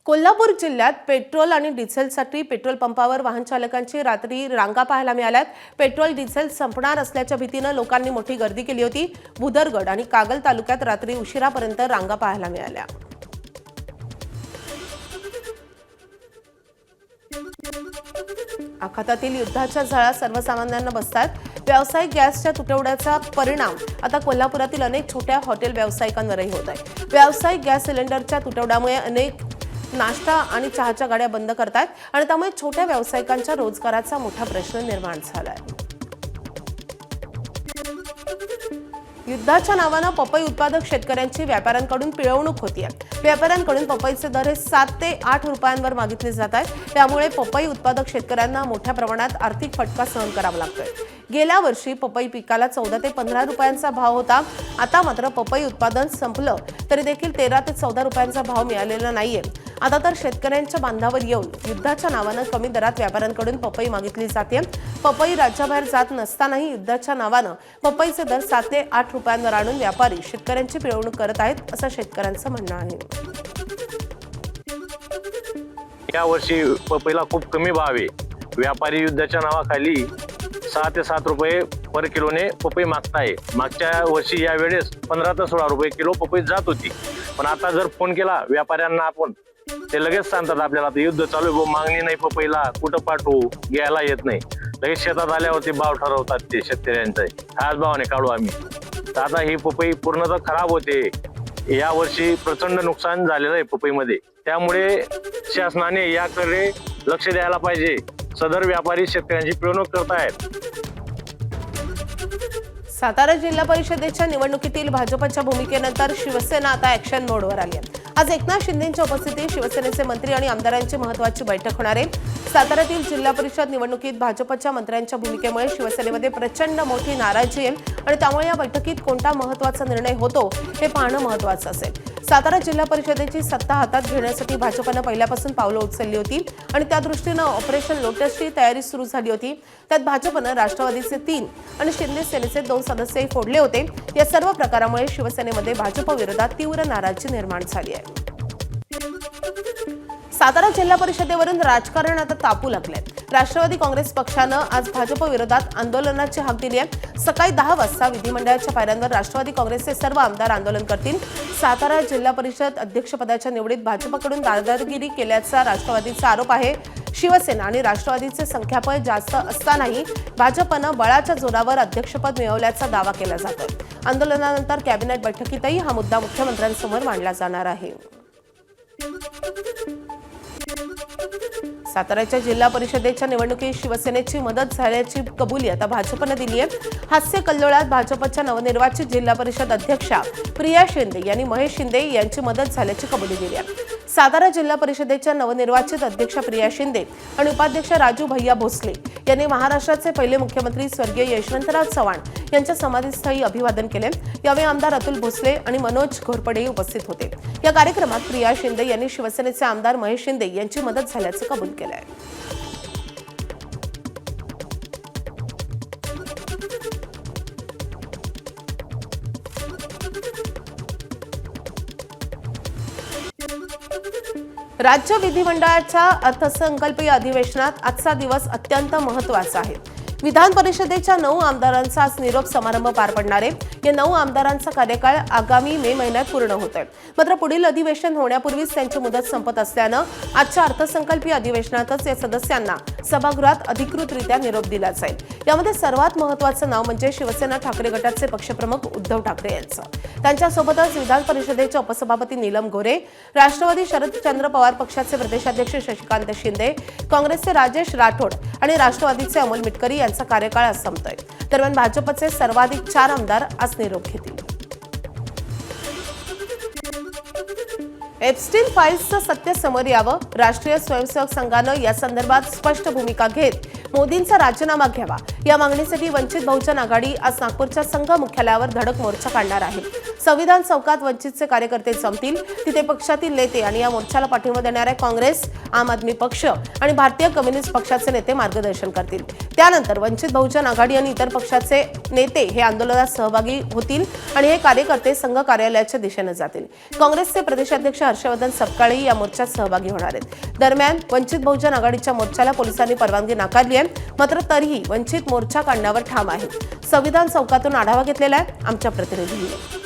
कोल्हापूर जिल्ह्यात पेट्रोल आणि डिझेलसाठी पेट्रोल पंपावर वाहन चालकांची रात्री रांगा पाहायला मिळाल्यात। पेट्रोल डिझेल संपणार असल्याच्या भीतीने लोकांनी मोठी गर्दी केली होती। भुदरगड आणि कागल तालुक्यात रात्री उशिरापर्यंत रांगा पाहायला मिळाल्या। आखातातील युद्धाच्या झळा सर्वसामान्यांना बसतात। व्यावसायिक गॅसच्या तुटवड्याचा परिणाम आता कोल्हापुरातील अनेक छोट्या हॉटेल व्यावसायिकांवरही होत आहे। व्यावसायिक गॅस सिलेंडरच्या तुटवड्यामुळे अनेक नाश्ता आणि चहाच्या गाड्या बंद करतात आणि त्यामुळे छोट्या व्यावसायिकांच्या रोजगाराचा मोठा प्रश्न निर्माण झालाय। युद्धाच्या नावाने पपई उत्पादक शेतकऱ्यांची व्यापाऱ्यांकडून पिळवणूक होतीये। व्यापाऱ्यांकडून पपईचे दर 7 ते 8 रुपयांवर मागितले जात आहेत। त्यामुळे पपई उत्पादक शेतकऱ्यांना मोठ्या प्रमाणात आर्थिक फटका सहन करावा लागतोय। गेल्या वर्षी पपई पिकाला 14 ते 15 रुपयांचा भाव होता। आता मात्र पपई उत्पादन संपलं तरी देखील 13 ते 14 रुपयांचा भाव मिळालेला नाहीये। आता तर शेतकऱ्यांच्या बांधावर येऊन युद्धाच्या नावाने कमी दरात व्यापाऱ्यांकडून पपई मागितली जाते। पपई राज्याबाहेर जात नसतानाही युद्धाच्या नावाने पपईचे दर 7 ते 8 रुपयांवर आणून व्यापारी शेतकऱ्यांची पिळवणूक करत आहेत असं शेतकऱ्यांचं म्हणणं आहे। या वर्षी पपईला खूप कमी भाव आहे। व्यापारी युद्धाच्या नावाखाली 6 ते 7 रुपये पर किलोने पपई मागताय। मागच्या वर्षी या वेळेस 15 ते 16 रुपये किलो पपई जात होती, पण आता जर फोन केला व्यापाऱ्यांना आपण ते लगेच सांगतात आपल्याला आता युद्ध चालू आहे, मागणी नाही पपईला, कुठं पाठवू, घ्यायला येत नाही। लगेच शेतात आल्यावरती भाव ठरवतात ते शेतकऱ्यांचा, हाच भावाने काढू आम्ही। तर आता ही पपई पूर्णतः खराब होते। या वर्षी प्रचंड नुकसान झालेलं आहे पपईमध्ये, त्यामुळे शासनाने याकडे लक्ष द्यायला पाहिजे। सदर व्यापारी शेतकऱ्यांची पिळवणूक करतायत। सातारा जिल्हा परिषदेच्या निवडणुकीतील भाजपच्या भूमिकेनंतर शिवसेना आता ऍक्शन मोडवर आली आहे। आज एकनाथ शिंदेंच्या उपस्थितीत शिवसेनेचे मंत्री आणि आमदारांची महत्त्वाची बैठक होणार आहे। साताऱ्यातील जिल्हा परिषद निवडणुकीत भाजपच्या मंत्र्यांच्या भूमिकेमुळे शिवसेनेमध्ये प्रचंड मोठी नाराजी आहे आणि त्यामुळे या बैठकीत कोणता महत्त्वाचा निर्णय होतो हे पाहणं महत्त्वाचं असेल। सातारा जिल्हा परिषदेची सत्ता हातात घेण्यासाठी भाजपने पहिल्यापासून पावलं उचलली होती आणि त्या दृष्टीने ऑपरेशन लोटसची तयारी सुरू झाली होती। त्यात भाजपने राष्ट्रवादीचे 3 आणि शिंदे सेनेचे 2 सदस्यही फोडले होते। या सर्व प्रकारामुळे शिवसेनेमध्ये भाजप विरोधात तीव्र नाराजी निर्माण झाली आहे। सातारा जिल्हा परिषदेवरून राजकारण आता तापू लागले। राष्ट्रवादी काँग्रेस पक्षाने आज भाजप विरोधात आंदोलनाची हाक दिली आहे। सकाळी 10 वाजता विधिमंडळाच्या पायऱ्यांवर राष्ट्रवादी काँग्रेसचे सर्व आमदार आंदोलन करतील। सातारा जिल्हा परिषद अध्यक्षपदाच्या निवडीत भाजपकडून दादागिरी केल्याचा राष्ट्रवादीचा आरोप आहे। शिवसेना आणि राष्ट्रवादीचे संख्याबळ जास्त असतानाही भाजपनं बळाच्या जोरावर अध्यक्षपद मिळवल्याचा दावा केला जातोय। आंदोलनानंतर कॅबिनेट बैठकीतही हा मुद्दा मुख्यमंत्र्यांसमोर मांडला जाणार आहे। साताऱ्याच्या जिल्हा परिषदेच्या निवडणुकीत शिवसेनेची मदत झाल्याची कबुली आता भाजपने दिली आहे। हास्य कल्लोळात भाजपच्या नवनिर्वाचित जिल्हा परिषद अध्यक्षा प्रिया शिंदे यांनी महेश शिंदे यांची मदत झाल्याची कबुली दिली आहे। सातारा जिल्हा परिषदेच्या नवनिर्वाचित अध्यक्षा प्रिया शिंदे आणि उपाध्यक्ष राजू भैया भोसले यांनी महाराष्ट्राचे पहिले मुख्यमंत्री स्वर्गीय यशवंतराव चव्हाण यांच्या समाधीस्थळी अभिवादन केले। यावेळी आमदार अतुल भोसले आणि मनोज घोरपडे उपस्थित होते। या कार्यक्रमात प्रिया शिंदे यांनी शिवसेनेचे आमदार महेश शिंदे यांची मदत झाल्याचे कबूल केले आहे। राज्य विधिमंडळाच्या अर्थसंकल्पीय अधिवेशनात आजचा दिवस अत्यंत महत्त्वाचा आहे। विधान परिषदेच्या 9 आमदारांचा आज निरोप समारंभ पार पडणार आहे। या 9 आमदारांचा कार्यकाळ आगामी मे महिन्यात पूर्ण होतोय। मात्र पुढील अधिवेशन होण्यापूर्वीच त्यांची मुदत संपत असल्यानं आजच्या अर्थसंकल्पीय अधिवेशनातच या सदस्यांना सभागृहात अधिकृतरित्या निरोप दिला जाईल। यामध्ये सर्वात महत्त्वाचं नाव म्हणजे शिवसेना ठाकरे गटाचे पक्षप्रमुख उद्धव ठाकरे यांचं। त्यांच्यासोबतच विधान परिषदेचे उपसभापती नीलम गोरे, राष्ट्रवादी शरदचंद्र पवार पक्षाचे प्रदेशाध्यक्ष शशिकांत शिंदे, काँग्रेसचे राजेश राठोड आणि राष्ट्रवादीचे अमोल मिटकरी यांचा कार्यकाळ आज संपतोय। दरम्यान भाजपचे सर्वाधिक 4 आमदार आज निरोप घेतील। एप्स्टीन फाईल्सचं सत्य समोर यावं, राष्ट्रीय स्वयंसेवक संघानं या संदर्भात स्पष्ट भूमिका घेत मोदींचा राजीनामा घ्यावा या मागणीसाठी वंचित बहुजन आघाडी आज नागपूरच्या संघ मुख्यालयावर धडक मोर्चा काढणार आहे। संविधान चौकात वंचितचे कार्यकर्ते जमतील, तिथे पक्षातील नेते आणि या मोर्चाला पाठिंबा देणाऱ्या काँग्रेस, आम आदमी पक्ष आणि भारतीय कम्युनिस्ट पक्षाचे नेते मार्गदर्शन करतील। त्यानंतर वंचित बहुजन आघाडी आणि इतर पक्षाचे नेते हे आंदोलनात सहभागी होतील आणि हे कार्यकर्ते संघ कार्यालयाच्या दिशेने जातील। काँग्रेसचे प्रदेशाध्यक्ष हर्षवर्धन सपकाळही या मोर्चात सहभागी होणार आहेत। दरम्यान वंचित बहुजन आघाडीच्या मोर्चाला पोलिसांनी परवानगी नाकारली आहे, मात्र तरीही वंचित मोर्चा काढण्यावर ठाम आहे। संविधान चौकातून आढावा घेतलेला आहे आमच्या प्रतिनिधींनी।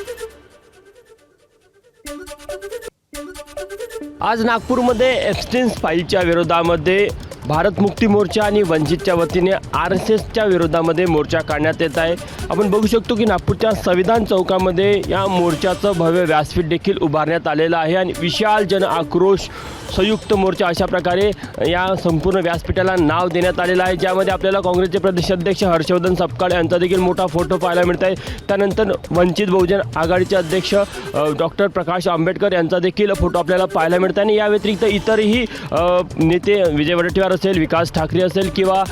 आज नागपूरमध्ये एप्स्टीन फाईलच्या विरोधामध्ये भारत मुक्ती मोर्चा आणि वंचितच्या वतीने RSSच्या विरोधामध्ये मोर्चा काढण्यात येत आहे। आपण बघू शकतो की नागपूरच्या संविधान चौकामध्ये या मोर्चाचं भव्य व्यासपीठ देखील उभारण्यात आलेलं आहे आणि विशाल जन आक्रोश संयुक्त मोर्चा अशा प्रकारे या संपूर्ण व्यासपीठाला नाव देण्यात आलेलं आहे, ज्यामध्ये आपल्याला काँग्रेसचे प्रदेशाध्यक्ष हर्षवर्धन सपकाळे यांचा देखील मोठा फोटो पाहायला मिळत आहे। त्यानंतर वंचित बहुजन आघाडीचे अध्यक्ष डॉक्टर प्रकाश आंबेडकर यांचा देखील फोटो आपल्याला पाहायला मिळत आहे आणि या व्यतिरिक्त इतरही नेते विजय वडेट्टीवार असेल, विकास ठाकरे असेल किंवा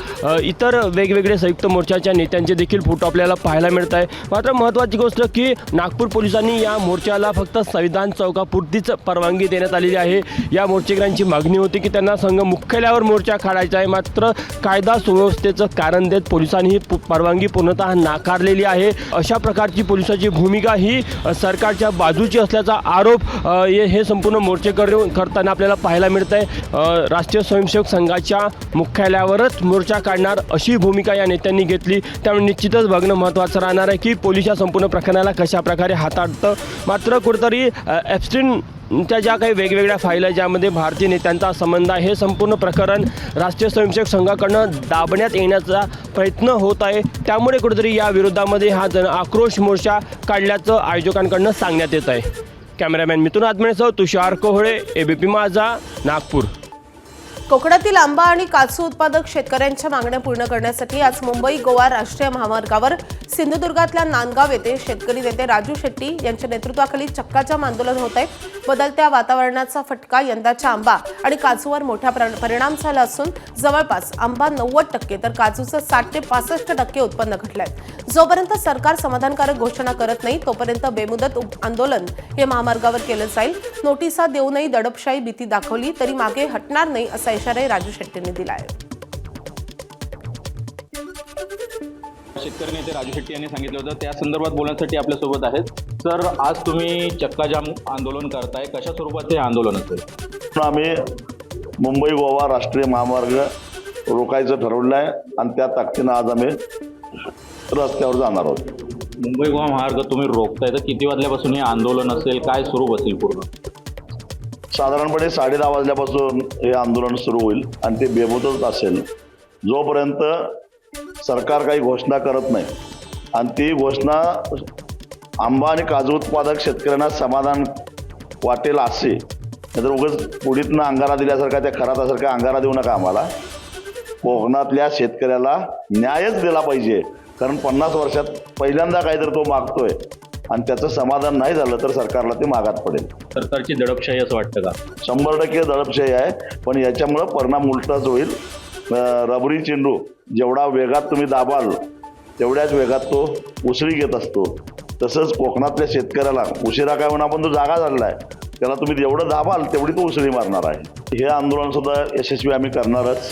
इतर वेगवेगळे संयुक्त मोर्चाच्या नेत्यांचे देखील फोटो आपल्याला पाहायला मिळत आहे। मात्र महत्त्वाची गोष्ट की नागपूर पोलिसांनी या मोर्चाला फक्त संविधान चौकापुरतीच परवानगी देण्यात आलेली आहे। या मोर्चेकऱ्यांची मागणी होती की त्यांना संघ मुख्यालयावर मोर्चा काढायचा आहे, मात्र कायदा सुव्यवस्थेचं कारण देत पोलिसांनी ही परवानगी पूर्णतः नाकारलेली आहे। अशा प्रकारची पोलिसांची भूमिका ही सरकारच्या बाजूची असल्याचा आरोप हे संपूर्ण मोर्चेकरी करताना आपल्याला पाहायला मिळत आहे। राष्ट्रीय स्वयंसेवक संघाच्या मुख्यालयावरच मोर्चा काढणार अशी भूमिका या नेत्यांनी घेतली, त्यामुळे निश्चितच बघणं महत्त्वाचं राहणार आहे की पोलीस या संपूर्ण प्रकरणाला कशा प्रकारे हाताळतं। मात्र कुठेतरी एप्स्टीनच्या ज्या काही वेगवेगळ्या फाईल आहेत ज्यामध्ये भारतीय नेत्यांचा संबंध आहे, हे संपूर्ण प्रकरण राष्ट्रीय स्वयंसेवक संघाकडून दाबण्यात येण्याचा प्रयत्न होत आहे। त्यामुळे कुठेतरी या विरोधामध्ये हा जन आक्रोश मोर्चा काढल्याचं आयोजकांकडून सांगण्यात येत आहे। कॅमेरामॅन मिथुन आत्मनेसह तुषार कोहळे, ABP माझा, नागपूर। कोकणातील आंबा आणि काजू उत्पादक शेतकऱ्यांच्या मागण्या पूर्ण करण्यासाठी आज मुंबई गोवा राष्ट्रीय महामार्गावर सिंधुदुर्गातल्या नांदगाव येथे शेतकरी नेते राजू शेट्टी यांच्या नेतृत्वाखाली चक्काजाम आंदोलन होत आहे। बदलत्या वातावरणाचा फटका यंदाच्या आंबा आणि काजूवर मोठा परिणाम झाला असून जवळपास आंबा 90% तर काजूचं 60 ते 65% उत्पन्न घटलंय। जोपर्यंत सरकार समाधानकारक घोषणा करत नाही तोपर्यंत बेमुदत आंदोलन हे महामार्गावर केलं जाईल। नोटिसा देऊनही दडपशाही भीती दाखवली तरी मागे हटणार नाही असा इशाराही राजू शेट्टींनी दिला आहे। शेतकरी नेते राजू शेट्टी यांनी सांगितलं होतं, त्या संदर्भात बोलण्यासाठी आपल्यासोबत आहेत। सर, आज तुम्ही चक्काजाम आंदोलन करताय, कशा स्वरूपाचे आंदोलन असेल? आम्ही मुंबई गोवा राष्ट्रीय महामार्ग रोखायचं ठरवलं आहे आणि त्या ताकदीनं आज आम्ही रस्त्यावर जाणार आहोत। मुंबई गोवा महामार्ग तुम्ही रोखताय, तर किती वाजल्यापासून हे आंदोलन असेल, काय स्वरूप असेल पूर्ण? साधारणपणे 10:30 वाजल्यापासून हे आंदोलन सुरू होईल आणि ते बेमुदत असेल जोपर्यंत सरकार काही घोषणा करत नाही आणि ती घोषणा आंबा आणि काजू उत्पादक शेतकऱ्यांना समाधान वाटेल असे, नाहीतर उगाच पुढीतनं अंगारा दिल्यासारखा त्या खरातासारखा अंगारा देऊ नका आम्हाला। कोकणातल्या शेतकऱ्याला न्यायच दिला पाहिजे, कारण 50 वर्षात पहिल्यांदा काहीतरी तो मागतोय आणि त्याचं समाधान नाही झालं तर सरकारला ते मागात पडेल। सरकारची दडपशाही असं वाटतं का? 100% दडपशाही आहे, पण याच्यामुळं परिणाम उलटाच होईल। रबरी चेंडू जेवढा वेगात तुम्ही दाबाल तेवढ्याच वेगात तो उसळी घेत असतो, तसंच कोकणातल्या शेतकऱ्याला उशिरा काय होणार, पण तो जागा झालेला आहे, त्याला तुम्ही जेवढं दाबाल तेवढी तो उसळी मारणार आहे। हे आंदोलन सुद्धा यशस्वी आम्ही करणारच।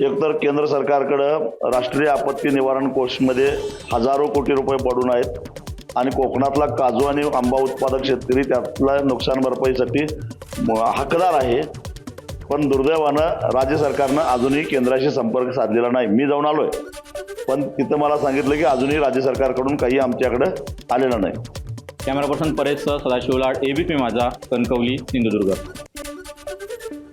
एकतर केंद्र सरकारकडं राष्ट्रीय आपत्ती निवारण कोषमध्ये हजारो कोटी रुपये पडून आहेत आणि कोकणातला काजू आणि आंबा उत्पादक शेतकरी त्यातल्या नुकसान भरपाईसाठी हकदार आहे, पण दुर्दैवानं राज्य सरकारनं अजूनही केंद्राशी संपर्क साधलेला नाही। मी जाऊन आलोय, पण तिथं मला सांगितलं की अजूनही राज्य सरकारकडून काही आमच्याकडे आलेलं नाही। कॅमेरा पर्सन परेशसह सदाशिव लाड, ABP माझा, कणकवली, सिंधुदुर्ग।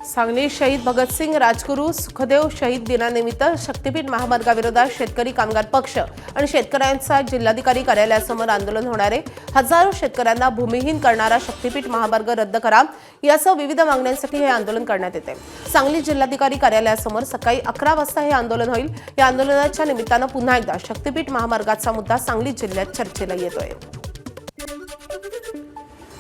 सांगली शहीद भगतसिंग राजगुरू सुखदेव शहीद दिनानिमित्त शक्तीपीठ महामार्गाविरोधात शेतकरी कामगार पक्ष आणि शेतकऱ्यांचा जिल्हाधिकारी कार्यालयासमोर आंदोलन होणार आहे। हजारो शेतकऱ्यांना भूमिहीन करणारा शक्तीपीठ महामार्ग रद्द करा यासह विविध मागण्यांसाठी हे आंदोलन करण्यात येते। सांगली जिल्हाधिकारी कार्यालयासमोर सकाळी 11 वाजता हे आंदोलन होईल। या आंदोलनाच्या निमित्तानं पुन्हा एकदा शक्तीपीठ महामार्गाचा मुद्दा सांगली जिल्ह्यात चर्चेला येतोय।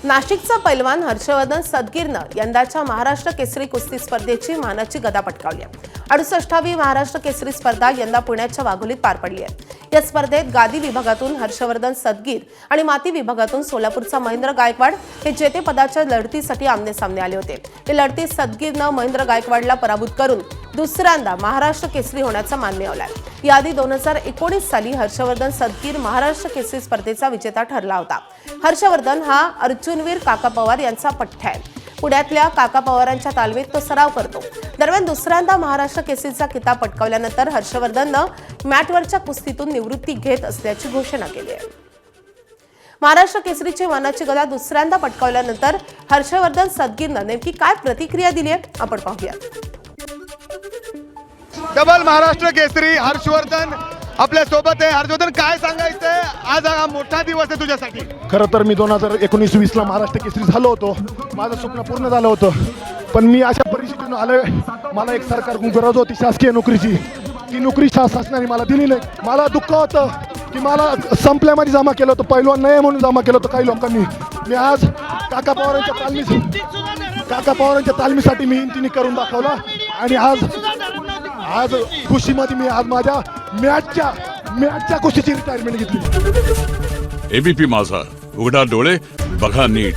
नाशिकचा पैलवान हर्षवर्धन सदगीरनं यंदाच्या महाराष्ट्र केसरी कुस्ती स्पर्धेची मानाची गदा पटकावली आहे। 68वी महाराष्ट्र केसरी स्पर्धा यंदा पुण्याच्या वाघोलीत पार पडली आहे। या स्पर्धेत गादी विभागातून हर्षवर्धन सदगीर आणि माती विभागातून सोलापूरचा महेंद्र गायकवाड हे जेतेपदाच्या लढतीसाठी आमनेसामने आले होते. या लढतीत सदगीरनं महेंद्र गायकवाडला पराभूत करून दुसऱ्यांदा महाराष्ट्र केसरी होण्याचा मान मिळवलाय. याआधी 2019 साली हर्षवर्धन सदगीर महाराष्ट्र केसरी स्पर्धेचा विजेता ठरला होता. हर्षवर्धन हा अर्जुनवीर काका पवार यांचा पठ्ठा आहे. पुण्यातल्या काका पवारांच्या तालमीत तो सराव करतो. दरम्यान दुसऱ्यांदा महाराष्ट्र केसरीचा किताब पटकावल्यानंतर हर्षवर्धननं मॅटवरच्या कुस्तीतून निवृत्ती घेत असल्याची घोषणा केली आहे. महाराष्ट्र केसरीची मानाची गदा दुसऱ्यांदा पटकावल्यानंतर हर्षवर्धन सदगीरनं नेमकी काय प्रतिक्रिया दिली आहे आपण पाहूया. डबल महाराष्ट्र केसरी हर्षवर्धन आपल्या सोबत आहे. हर्षवर्धन, काय सांगायचंय, आज हा मोठा दिवस आहे तुझ्यासाठी? खरं तर मी 2019-20ला महाराष्ट्र केसरी झालो होतो. माझं स्वप्न पूर्ण झालं होतं, पण मी अशा परिस्थितीतून आलोय. मला एक सरकारकडून गरज होती शासकीय नोकरीची. ती नोकरी शासनाने मला दिली नाही. मला दुःख होतं की मला संपल्यामध्ये जमा केलं होतं, पैलवान नाही म्हणून जमा केलं होतं काही लोकांनी. मी आज काका पवारांच्या तालमीसाठी मी इंतिनी करून दाखवला आणि आज खुशीमध्ये मी आज माझ्या मॅचच्या कुस्तीची रिटायरमेंट घेतली. एबीपी माझा, उघडा डोळे बघा नीट.